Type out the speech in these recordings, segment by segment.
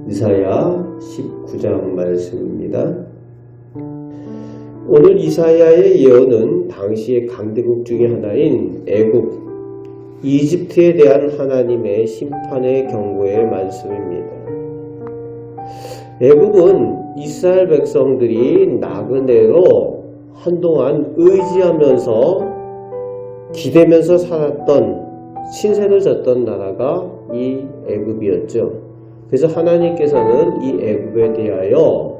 이사야 19장 말씀입니다. 오늘 이사야의 예언은 당시의 강대국 중에 하나인 애굽, 이집트에 대한 하나님의 심판의 경고의 말씀입니다. 애굽은 이스라엘 백성들이 나그네로 한동안 의지하면서 기대면서 살았던, 신세를 졌던 나라가 이 애굽이었죠. 그래서 하나님께서는 이 애굽에 대하여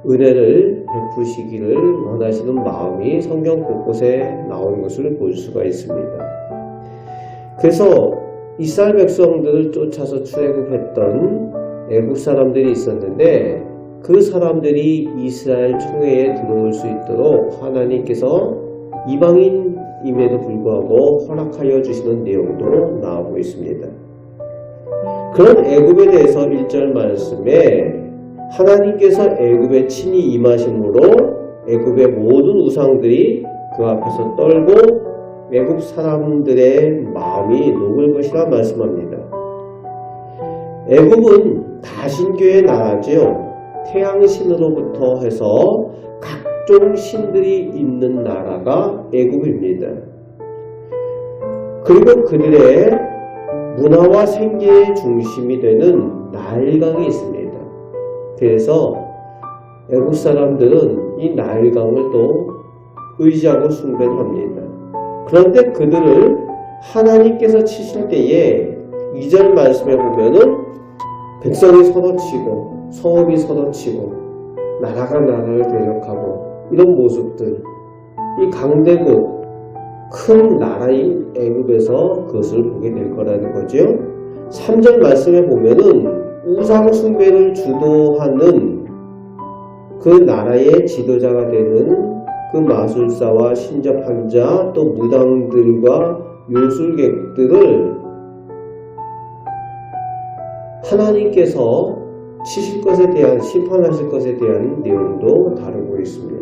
은혜를 베푸시기를 원하시는 마음이 성경 곳곳에 나온 것을 볼 수가 있습니다. 그래서 이스라엘 백성들을 쫓아서 출애굽했던 애굽 사람들이 있었는데, 그 사람들이 이스라엘 총회에 들어올 수 있도록 하나님께서 이방인임에도 불구하고 허락하여 주시는 내용도 나오고 있습니다. 그런 애굽에 대해서 1절 말씀에 하나님께서 애굽에 친히 임하심으로 애굽의 모든 우상들이 그 앞에서 떨고 애굽 사람들의 마음이 녹을 것이라 말씀합니다. 애굽은 다신교의 나라지요. 태양신으로부터 해서 각종 신들이 있는 나라가 애굽입니다. 그리고 그들의 문화와 생계의 중심이 되는 나일강이 있습니다. 그래서 애굽 사람들은 이 나일강을 또 의지하고 숭배를 합니다. 그런데 그들을 하나님께서 치실 때에 2절 말씀에 보면은 백성이 서로 치고 성읍이 서로 치고 나라가 나라를 대적하고 이런 모습들, 이 강대국 큰 나라인 애굽에서 그것을 보게 될 거라는 거죠. 3절 말씀에 보면은 우상 숭배를 주도하는 그 나라의 지도자가 되는 그 마술사와 신접한 자, 또 무당들과 요술객들을 하나님께서 치실 것에 대한, 심판하실 것에 대한 내용도 다루고 있습니다.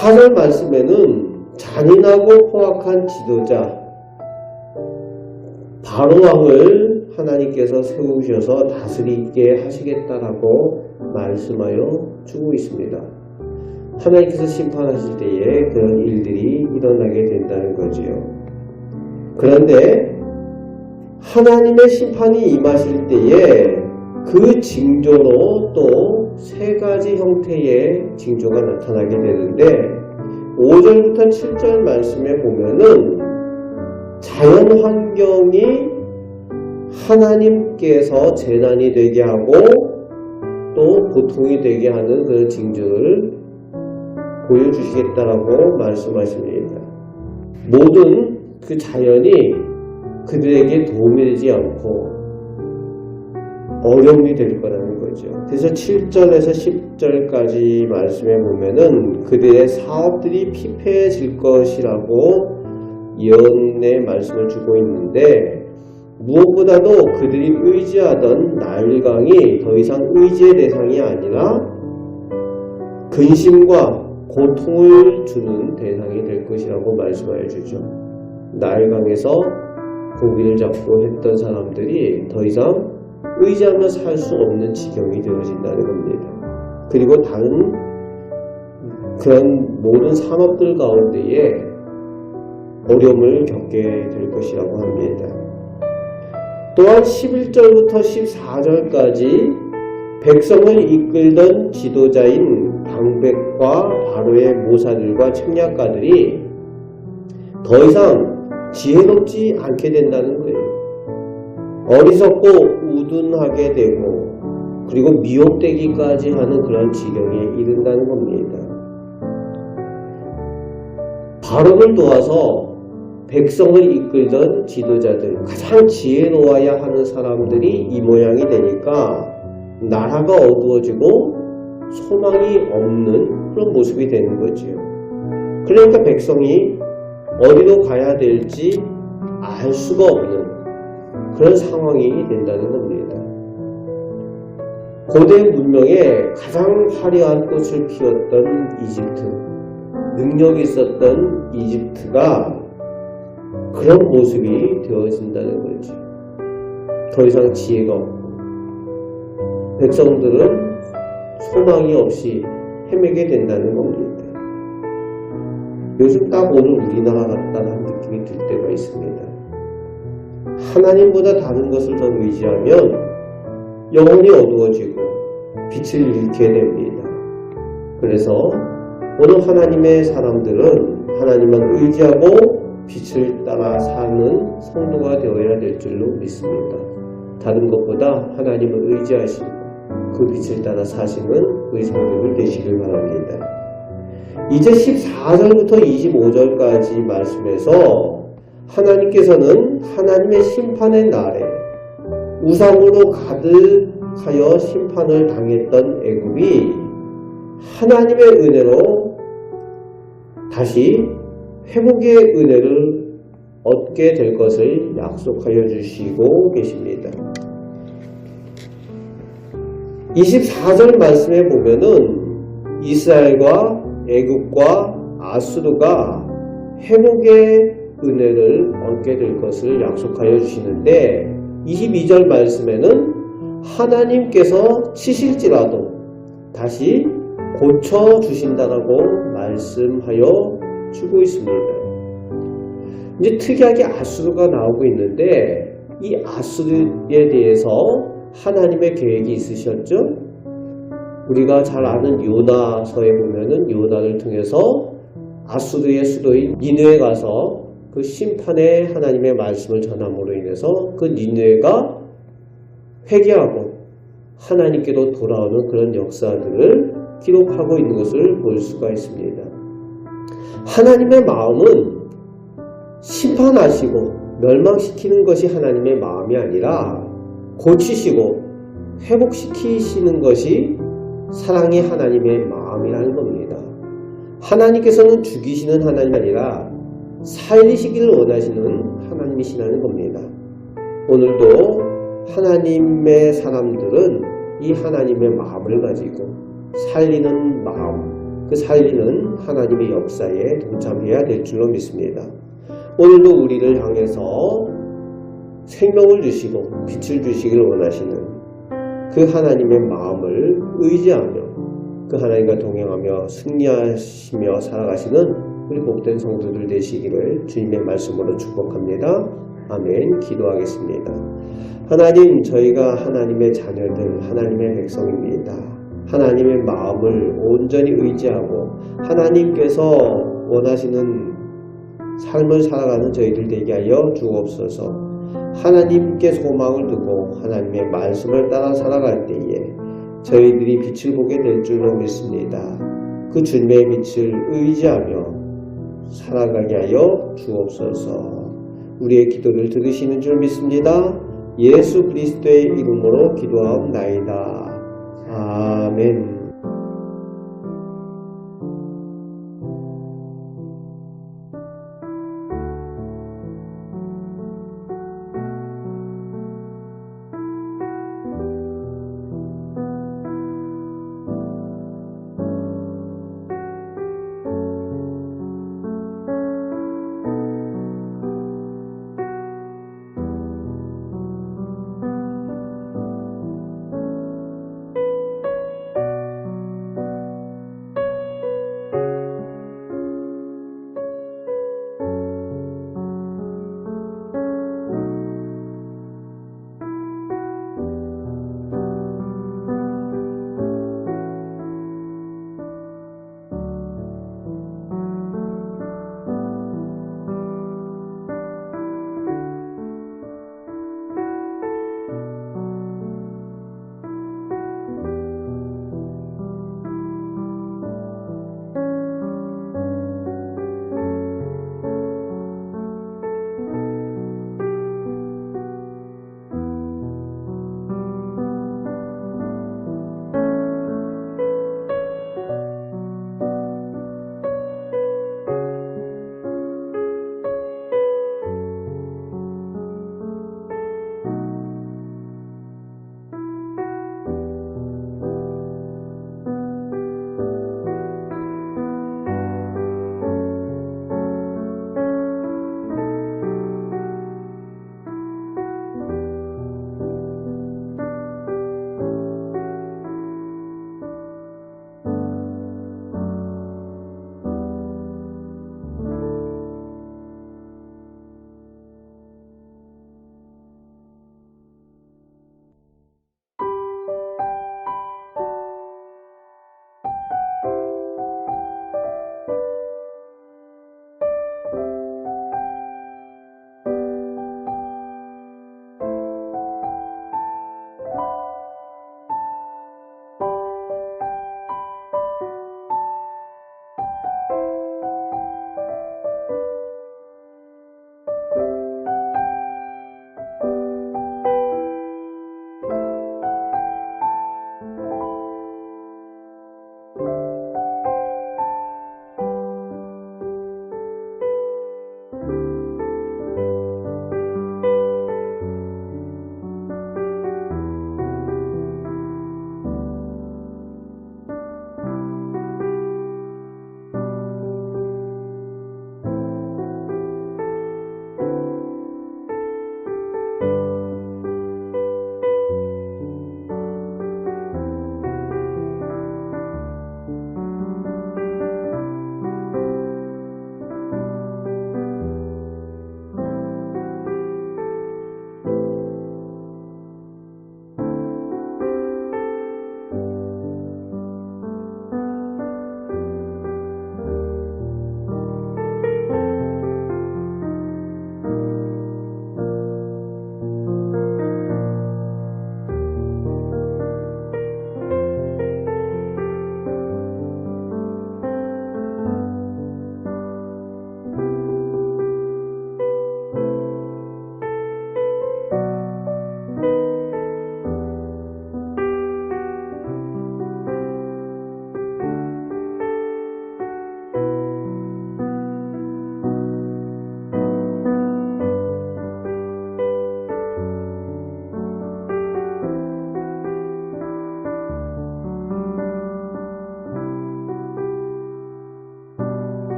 4절 말씀에는 잔인하고 포악한 지도자 바로왕을 하나님께서 세우셔서 다스리게 하시겠다라고 말씀하여 주고 있습니다. 하나님께서 심판하실 때에 그런 일들이 일어나게 된다는 거지요. 그런데 하나님의 심판이 임하실 때에 그 징조로 또 세 가지 형태의 징조가 나타나게 되는데, 5절부터 7절 말씀에 보면은 자연 환경이 하나님께서 재난이 되게 하고 또 고통이 되게 하는 그런 징조를 보여주시겠다라고 말씀하십니다. 모든 그 자연이 그들에게 도움이 되지 않고 어려움이 될 거라는 거죠. 그래서 7절에서 10절까지 말씀해 보면은 그들의 사업들이 피폐해질 것이라고 예언의 말씀을 주고 있는데, 무엇보다도 그들이 의지하던 나일강이 더 이상 의지의 대상이 아니라 근심과 고통을 주는 대상이 될 것이라고 말씀하여 주죠. 나일강에서 고기를 잡고 했던 사람들이 더 이상 의지하며 살 수 없는 지경이 되어진다는 겁니다. 그리고 다른 그런 모든 산업들 가운데에 어려움을 겪게 될 것이라고 합니다. 또한 11절부터 14절까지 백성을 이끌던 지도자인 방백과 바로의 모사들과 책략가들이 더 이상 지혜롭지 않게 된다는 거예요. 어리석고 우둔하게 되고 그리고 미혹되기까지 하는 그런 지경에 이른다는 겁니다. 바로를 도와서 백성을 이끌던 지도자들, 가장 지혜로워야 하는 사람들이 이 모양이 되니까 나라가 어두워지고 소망이 없는 그런 모습이 되는 거지요. 그러니까 백성이 어디로 가야 될지 알 수가 없는 그런 상황이 된다는 겁니다. 고대 문명에 가장 화려한 꽃을 피웠던 이집트, 능력이 있었던 이집트가 그런 모습이 되어진다는 거죠. 더 이상 지혜가 없고 백성들은 소망이 없이 헤매게 된다는 겁니다. 요즘 딱 오늘 우리나라 같다는 느낌이 들 때가 있습니다. 하나님보다 다른 것을 더 의지하면 영혼이 어두워지고 빛을 잃게 됩니다. 그래서 오늘 하나님의 사람들은 하나님만 의지하고 빛을 따라 사는 성도가 되어야 될 줄로 믿습니다. 다른 것보다 하나님을 의지하시고 그 빛을 따라 사시는 우리 성도들 되시길 바랍니다. 이제 14절부터 25절까지 말씀에서 하나님께서는 하나님의 심판의 날에 우상으로 가득하여 심판을 당했던 애굽이 하나님의 은혜로 다시 회복의 은혜를 얻게 될 것을 약속하여 주시고 계십니다. 24절 말씀에 보면은 이스라엘과 애굽과 아수르가 회복의 은혜를 얻게 될 것을 약속하여 주시는데 22절 말씀에는 하나님께서 치실지라도 다시 고쳐주신다라고 말씀하여 주고 있습니다. 이제 특이하게 아수르가 나오고 있는데 이 아수르에 대해서 하나님의 계획이 있으셨죠? 우리가 잘 아는 요나서에 보면은 요나를 통해서 아수르의 수도인 니느웨에 가서 그 심판의 하나님의 말씀을 전함으로 인해서 그 니느웨가 회개하고 하나님께로 돌아오는 그런 역사들을 기록하고 있는 것을 볼 수가 있습니다. 하나님의 마음은 심판하시고 멸망시키는 것이 하나님의 마음이 아니라 고치시고 회복시키시는 것이 사랑의 하나님의 마음이라는 겁니다. 하나님께서는 죽이시는 하나님이 아니라 살리시기를 원하시는 하나님이시라는 겁니다. 오늘도 하나님의 사람들은 이 하나님의 마음을 가지고 살리는 마음, 그 살리는 하나님의 역사에 동참해야 될 줄로 믿습니다. 오늘도 우리를 향해서 생명을 주시고 빛을 주시기를 원하시는 그 하나님의 마음을 의지하며 그 하나님과 동행하며 승리하시며 살아가시는 우리 복된 성도들 되시기를 주님의 말씀으로 축복합니다. 아멘. 기도하겠습니다. 하나님, 저희가 하나님의 자녀들, 하나님의 백성입니다. 하나님의 마음을 온전히 의지하고 하나님께서 원하시는 삶을 살아가는 저희들 되게 하여 주옵소서. 하나님께 소망을 두고 하나님의 말씀을 따라 살아갈 때에 저희들이 빛을 보게 될 줄로 믿습니다. 그 주님의 빛을 의지하며 살아가게 하여 주옵소서. 우리의 기도를 들으시는 줄 믿습니다. 예수 그리스도의 이름으로 기도하옵나이다. 아멘.